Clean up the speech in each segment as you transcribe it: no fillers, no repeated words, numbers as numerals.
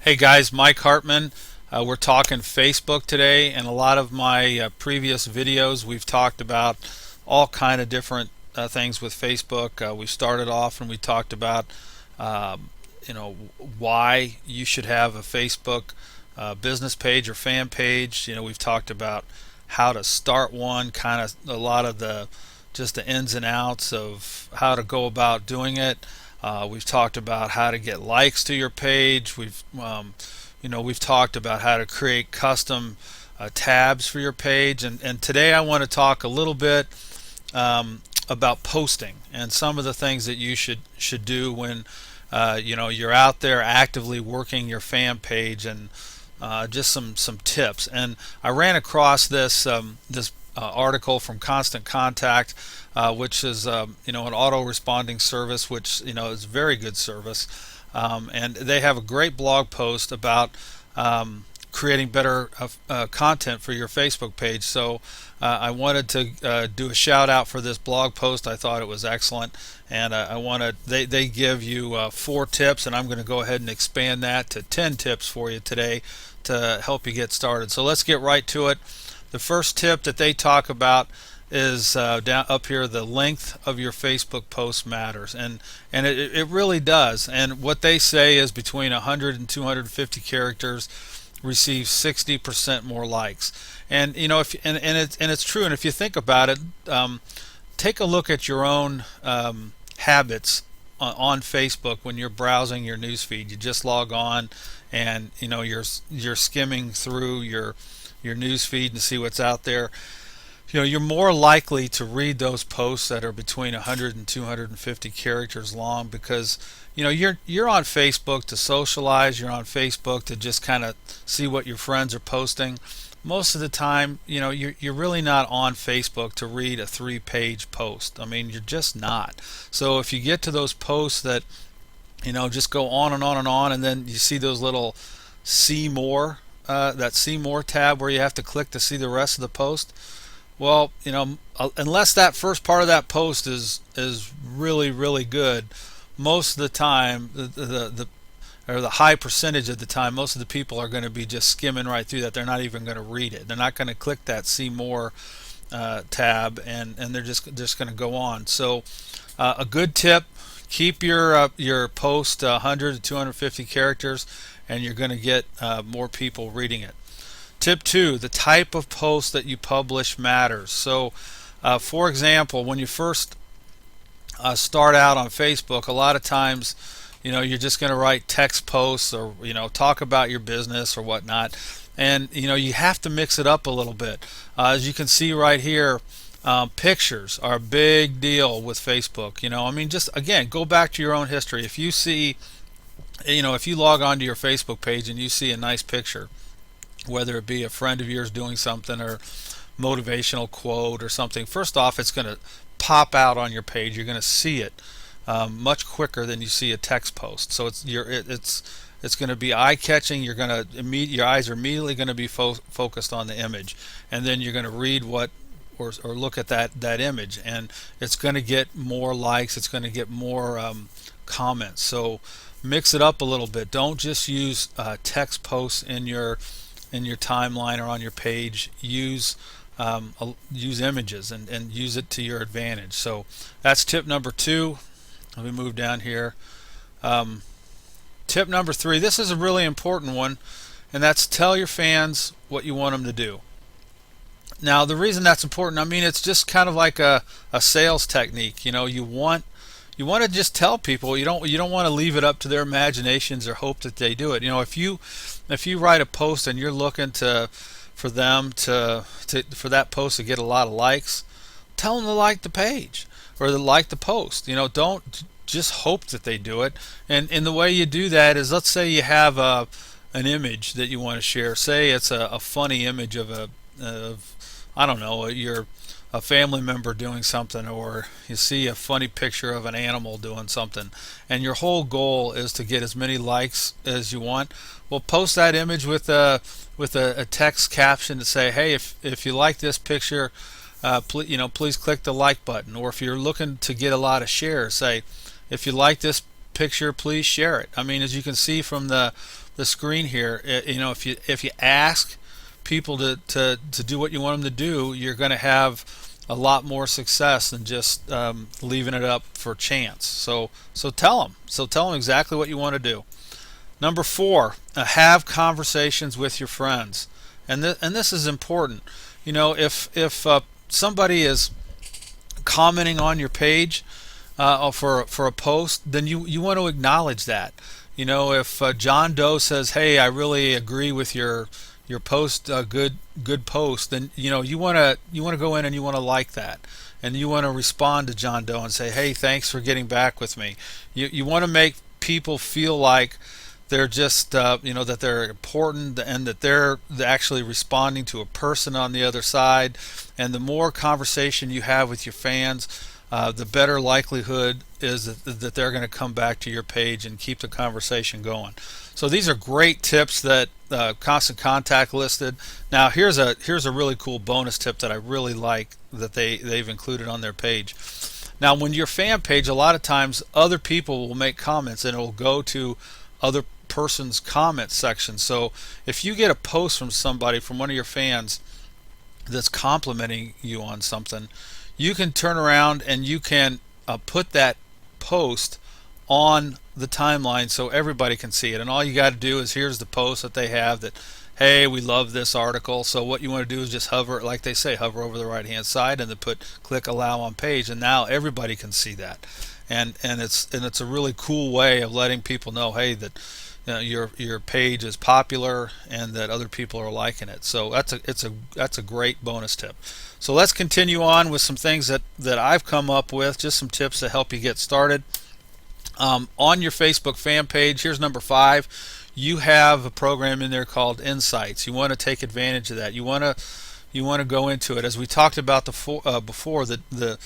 Hey guys, Mike Hartman. We're talking Facebook today, and a lot of my previous videos we've talked about all kind of different things with Facebook. We started off and we talked about um, why you should have a Facebook business page or fan page. We've talked about how to start one, kind of a lot of the just the ins and outs of how to go about doing it. We've talked about how to get likes to your page. We've talked about how to create custom tabs for your page, and today I want to talk a little bit about posting and some of the things that you should do when you're out there actively working your fan page, and just some tips. And I ran across this article from Constant Contact, which is an auto responding service, which is a very good service, and they have a great blog post about creating better content for your Facebook page. So I wanted to do a shout out for this blog post. I thought it was excellent, and they give you 4 tips, and I'm going to go ahead and expand that to 10 tips for you today to help you get started. So let's get right to it. The first tip that they talk about is down up here: the length of your Facebook post matters, and it really does. And what they say is between 100 and 250 characters receives 60% more likes. And if and it's true. And if you think about it, take a look at your own habits on Facebook when you're browsing your newsfeed. You just log on, and you're skimming through your news feed and see what's out there. You're more likely to read those posts that are between 100 and 250 characters long, because you're on Facebook to socialize. You're on Facebook to just kind of see what your friends are posting. Most of the time, you're really not on Facebook to read a 3-page post. I mean, you're just not. So if you get to those posts that just go on and on and on, and then you see those little see more, that see more tab where you have to click to see the rest of the post. Well, unless that first part of that post is really really good, most of the time, the high percentage of the time, most of the people are going to be just skimming right through that. They're not even going to read it. They're not going to click that see more tab, and they're just going to go on. So a good tip: keep your post 100 to 250 characters, and you're going to get more people reading it. Tip 2: the type of post that you publish matters. So for example, when you first start out on Facebook, a lot of times you're just going to write text posts, or talk about your business or whatnot, and you have to mix it up a little bit. As you can see right here, pictures are a big deal with Facebook. I mean, just again, go back to your own history. If you see, if you log onto your Facebook page and you see a nice picture, whether it be a friend of yours doing something, or motivational quote or something, first off, it's going to pop out on your page. You're going to see it much quicker than you see a text post. So it's going to be eye-catching. Your eyes are immediately going to be focused on the image, and then you're going to read or look at that image, and it's going to get more likes. It's going to get more comments. So mix it up a little bit. Don't just use text posts in your timeline or on your page. Use images, and use it to your advantage. So that's tip number 2. Let me move down here. Tip number 3. This is a really important one, and that's tell your fans what you want them to do. Now, the reason that's important, I mean, it's just kind of like a sales technique. You want to just tell people. You don't want to leave it up to their imaginations or hope that they do it. If you write a post and you're looking for that post to get a lot of likes, tell them to like the page or to like the post. Don't just hope that they do it. And the way you do that is, let's say you have an image that you want to share. Say it's a funny image of I don't know, you're a family member doing something, or you see a funny picture of an animal doing something, and your whole goal is to get as many likes as you want. Well, post that image with a text caption to say, hey, if you like this picture, please click the like button. Or if you're looking to get a lot of shares, say, if you like this picture, please share it. I mean, as you can see from the the screen here, if you ask people to do what you want them to do, you're going to have a lot more success than just leaving it up for chance. So tell them. So tell them exactly what you want to do. Number 4, have conversations with your friends, and this is important. If somebody is commenting on your page for a post, then you want to acknowledge that. If John Doe says, "Hey, I really agree with your post, good post," then you want to go in and you want to like that, and you want to respond to John Doe and say, "Hey, thanks for getting back with me." You want to make people feel like they're just that they're important, and that they're actually responding to a person on the other side. And the more conversation you have with your fans, the better likelihood is that they're going to come back to your page and keep the conversation going. So these are great tips that Constant Contact listed. Now here's a really cool bonus tip that I really like that they've included on their page. Now, when your fan page, a lot of times other people will make comments and it will go to other person's comment section. So if you get a post from somebody, from one of your fans, that's complimenting you on something, you can turn around and you can put that post on the timeline so everybody can see it. And all you got to do is, here's the post that they have, that, "Hey, we love this article." So what you want to do is just hover, like they say, hover over the right hand side and then click allow on page, and now everybody can see that. And it's a really cool way of letting people know, hey, that your page is popular and that other people are liking it. So that's a great bonus tip. So let's continue on with some things that I've come up with, just some tips to help you get started. On your Facebook fan page, here's number 5. You have a program in there called Insights. You want to take advantage of that. You want to go into it. As we talked about before, the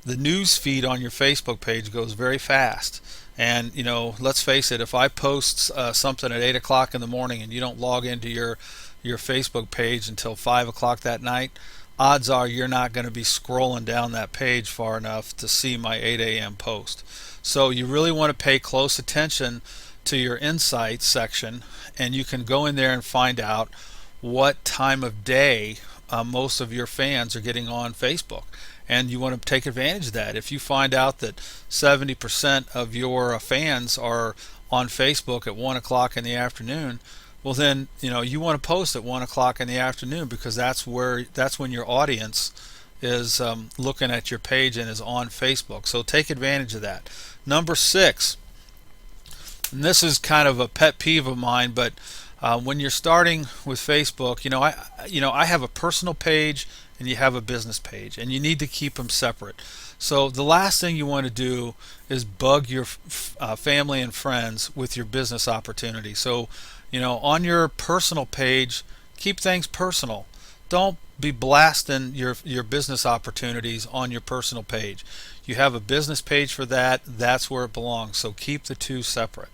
news feed on your Facebook page goes very fast. And let's face it, if I post something at 8 o'clock in the morning and you don't log into your Facebook page until 5 o'clock that night, odds are you're not going to be scrolling down that page far enough to see my 8 a.m. post. So you really want to pay close attention to your Insights section, and you can go in there and find out what time of day most of your fans are getting on Facebook. And you want to take advantage of that. If you find out that 70% of your fans are on Facebook at 1 o'clock in the afternoon, well then you want to post at 1 o'clock in the afternoon, because that's when your audience is looking at your page and is on Facebook. So take advantage of that. Number 6, and this is kind of a pet peeve of mine, but when you're starting with Facebook, I have a personal page and you have a business page, and you need to keep them separate. So the last thing you want to do is bug your family and friends with your business opportunity. So on your personal page, keep things personal. Don't be blasting your business opportunities on your personal page. You have a business page for that. That's where it belongs. So keep the two separate.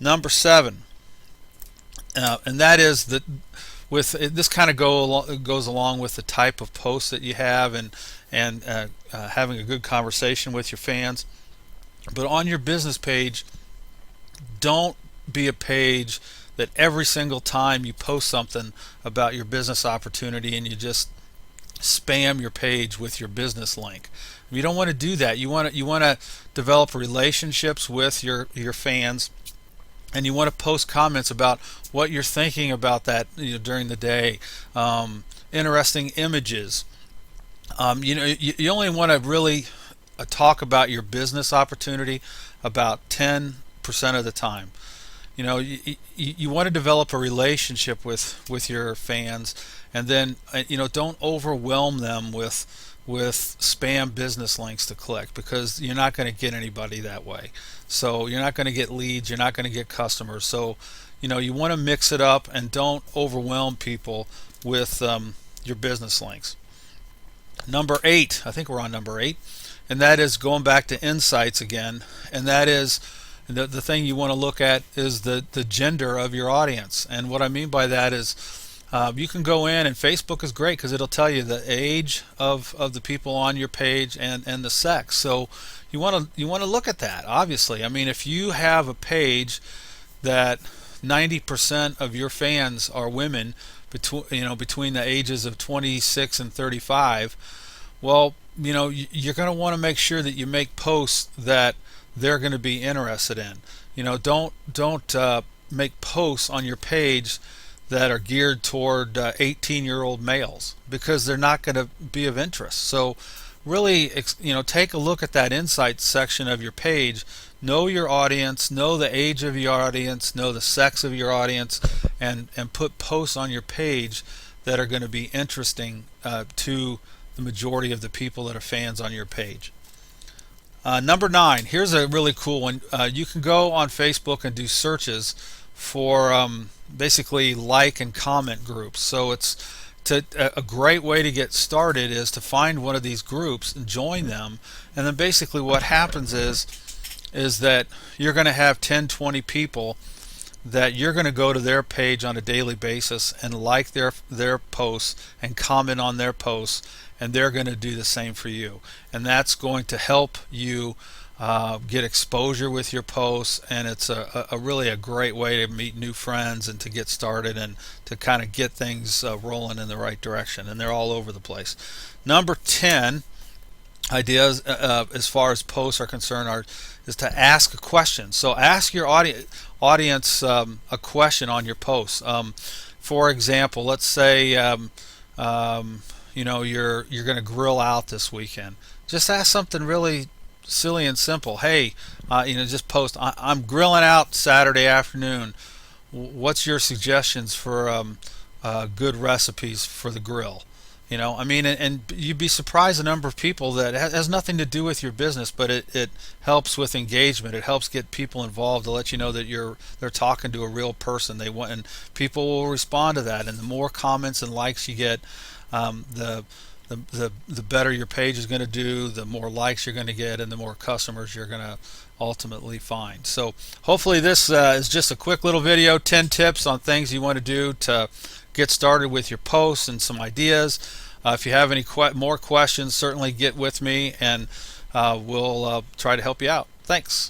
Number 7, and that is that this kind of goes along with the type of post that you have, and having a good conversation with your fans. But on your business page, don't be a page that every single time you post something about your business opportunity and you just spam your page with your business link. You don't want to do that. You want to develop relationships with your fans, and you want to post comments about what you're thinking about that during the day, interesting images. You only want to really talk about your business opportunity about 10% of the time. You want to develop a relationship with your fans, and then don't overwhelm them with spam business links to click, because you're not going to get anybody that way. So you're not going to get leads, you're not going to get customers. So you want to mix it up and don't overwhelm people with your business links. Number 8, I think we're on number 8, and that is going back to Insights again, and that is the thing you want to look at is the gender of your audience. And what I mean by that is you can go in, and Facebook is great because it'll tell you the age of the people on your page and the sex. So you want to look at that. Obviously, I mean, if you have a page that 90% of your fans are women between the ages of 26 and 35, well, you're going to want to make sure that you make posts that they're going to be interested in. Don't make posts on your page that are geared toward 18-year-old males, because they're not going to be of interest. So really, take a look at that insights section of your page. Know your audience, know the age of your audience, know the sex of your audience, and put posts on your page that are going to be interesting to the majority of the people that are fans on your page. Number 9, here's a really cool one. You can go on Facebook and do searches for basically like and comment groups. So a great way to get started is to find one of these groups and join them, and then basically what happens is that you're going to have 10-20 people that you're going to go to their page on a daily basis and like their posts and comment on their posts, and they're going to do the same for you, and that's going to help you get exposure with your posts, and it's really a great way to meet new friends and to get started and to kind of get things rolling in the right direction, and they're all over the place. Number 10 ideas as far as posts are concerned is to ask a question. So ask your audience a question on your posts. For example, let's say you're going to grill out this weekend. Just ask something really silly and simple. Hey, just post, I'm grilling out Saturday afternoon. What's your suggestions for good recipes for the grill? And you'd be surprised the number of people that has nothing to do with your business, but it helps with engagement. It helps get people involved to let you know that they're talking to a real person. And people will respond to that. And the more comments and likes you get, the better your page is going to do, the more likes you're going to get, and the more customers you're going to ultimately find. So hopefully this is just a quick little video, 10 tips on things you want to do to get started with your posts and some ideas. If you have any more questions, certainly get with me, and we'll try to help you out. Thanks.